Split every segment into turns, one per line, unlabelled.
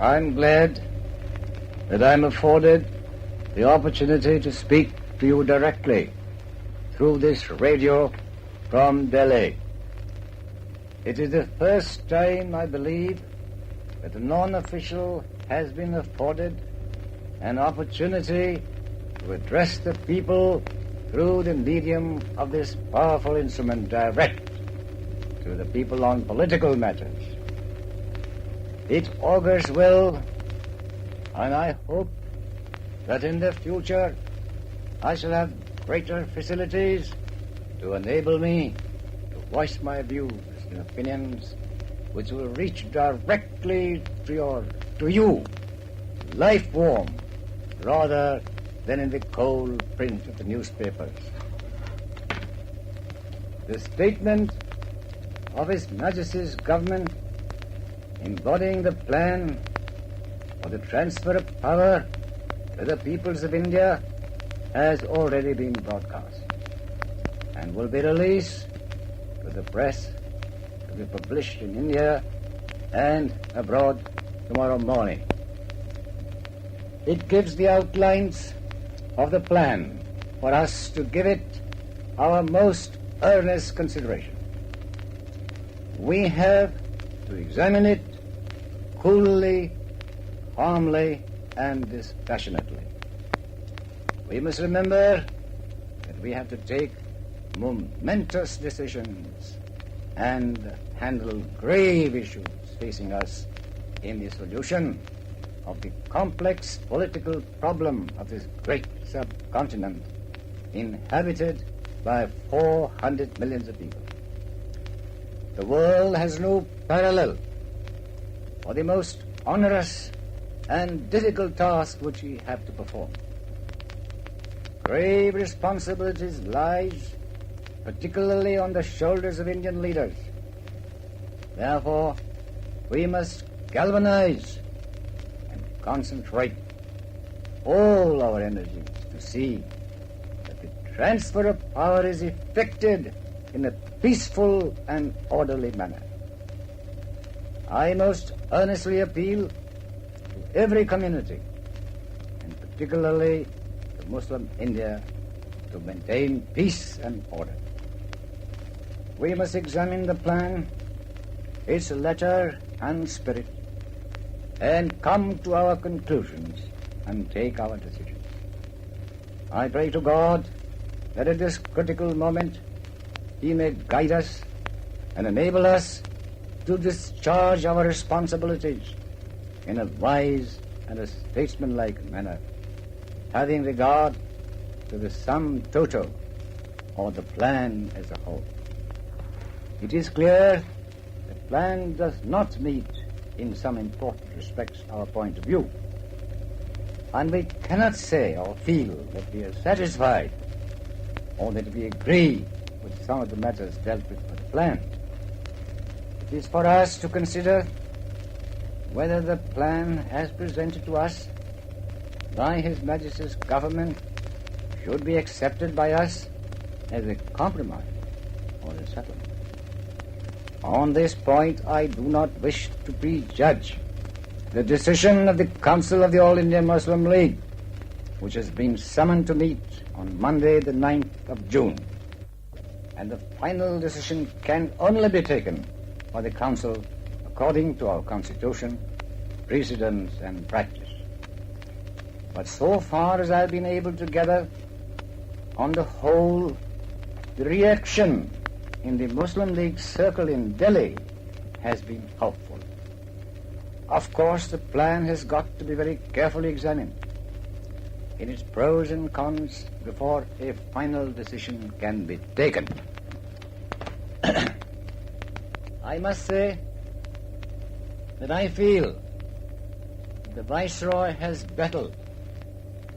I'm glad that I'm afforded the opportunity to speak to you directly through this radio from Delhi. It is the first time, I believe, that a non-official has been afforded an opportunity to address the people through the medium of this powerful instrument direct to the people on political matters. It augurs well, and I hope that in the future I shall have greater facilities to enable me to voice my views and opinions which will reach directly to you, life-warm, rather than in the cold print of the newspapers. The statement of His Majesty's government embodying the plan for the transfer of power to the peoples of India has already been broadcast and will be released to the press to be published in India and abroad tomorrow morning. It gives the outlines of the plan for us to give it our most earnest consideration. We have to examine it coolly, calmly, and dispassionately. We must remember that we have to take momentous decisions and handle grave issues facing us in the solution of the complex political problem of this great subcontinent inhabited by 400 million of people. The world has no parallel for the most onerous and difficult task which we have to perform. Grave responsibilities lies particularly on the shoulders of Indian leaders. Therefore, we must galvanize and concentrate all our energies to see that the transfer of power is effected in a peaceful and orderly manner. I most earnestly appeal to every community, and particularly to Muslim India, to maintain peace and order. We must examine the plan, its letter and spirit, and come to our conclusions and take our decisions. I pray to God that at this critical moment He may guide us and enable us to discharge our responsibilities in a wise and a statesmanlike manner, having regard to the sum total or the plan as a whole. It is clear the plan does not meet in some important respects our point of view, and we cannot say or feel that we are satisfied or that we agree with some of the matters dealt with by the plan. It is for us to consider whether the plan as presented to us by His Majesty's government should be accepted by us as a compromise or a settlement. On this point, I do not wish to prejudge the decision of the Council of the All India Muslim League, which has been summoned to meet on Monday, the 9th of June. And the final decision can only be taken by the Council according to our Constitution, precedents, and practice. But so far as I've been able to gather, on the whole, the reaction in the Muslim League circle in Delhi has been helpful. Of course, the plan has got to be very carefully examined in its pros and cons before a final decision can be taken. I must say that I feel the Viceroy has battled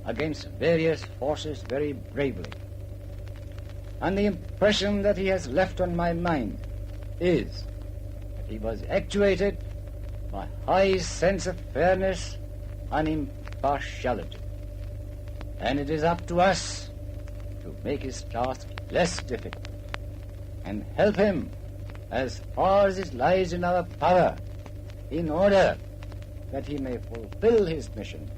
against various forces very bravely. And the impression that he has left on my mind is that he was actuated by high sense of fairness and impartiality. And it is up to us to make his task less difficult and help him as far as it lies in our power in order that he may fulfill his mission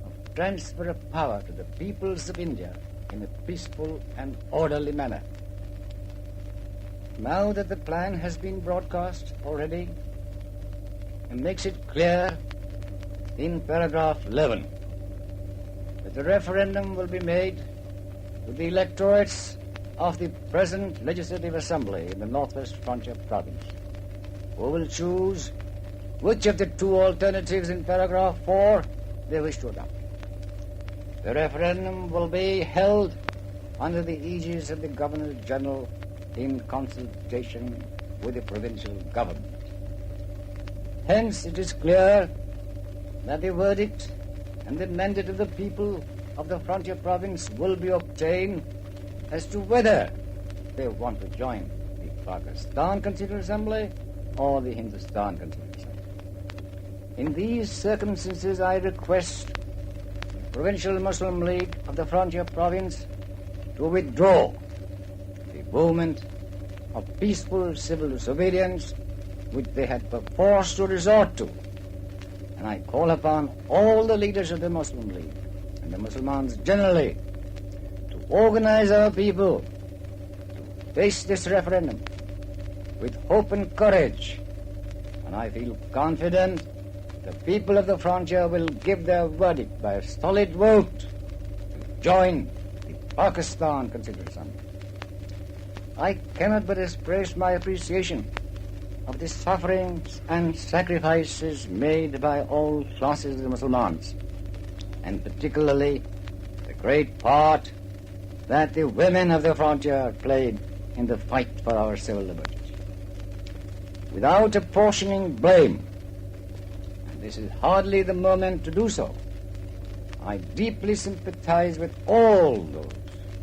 of transfer of power to the peoples of India in a peaceful and orderly manner. Now that the plan has been broadcast already, it makes it clear in paragraph 11 that the referendum will be made to the electorates of the present Legislative Assembly in the Northwest Frontier Province, who will choose which of the two alternatives in paragraph 4 they wish to adopt. The referendum will be held under the aegis of the Governor-General in consultation with the provincial government. Hence, it is clear that the verdict and the mandate of the people of the frontier province will be obtained as to whether they want to join the Pakistan Constituent Assembly or the Hindustan Constituent Assembly. In these circumstances, I request the Provincial Muslim League of the frontier province to withdraw the movement of peaceful civil disobedience which they had perforce to resort to. And I call upon all the leaders of the Muslim League and the Muslimans generally to organize our people to face this referendum with hope and courage. And I feel confident the people of the frontier will give their verdict by a solid vote to join the Pakistan Constituent Assembly. I cannot but express my appreciation of the sufferings and sacrifices made by all classes of the Muslims, and particularly the great part that the women of the frontier played in the fight for our civil liberties. Without apportioning blame, and this is hardly the moment to do so, I deeply sympathize with all those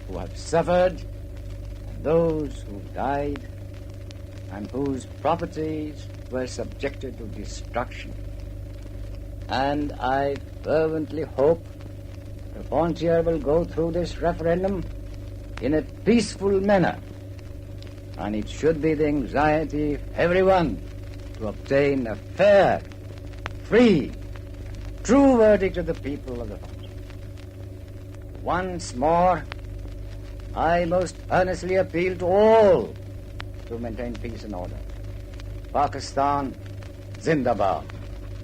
who have suffered and those who died and whose properties were subjected to destruction. And I fervently hope the frontier will go through this referendum in a peaceful manner, and it should be the anxiety of everyone to obtain a fair, free, true verdict of the people of the frontier. Once more, I most earnestly appeal to all to maintain peace and order. Pakistan, Zindabad.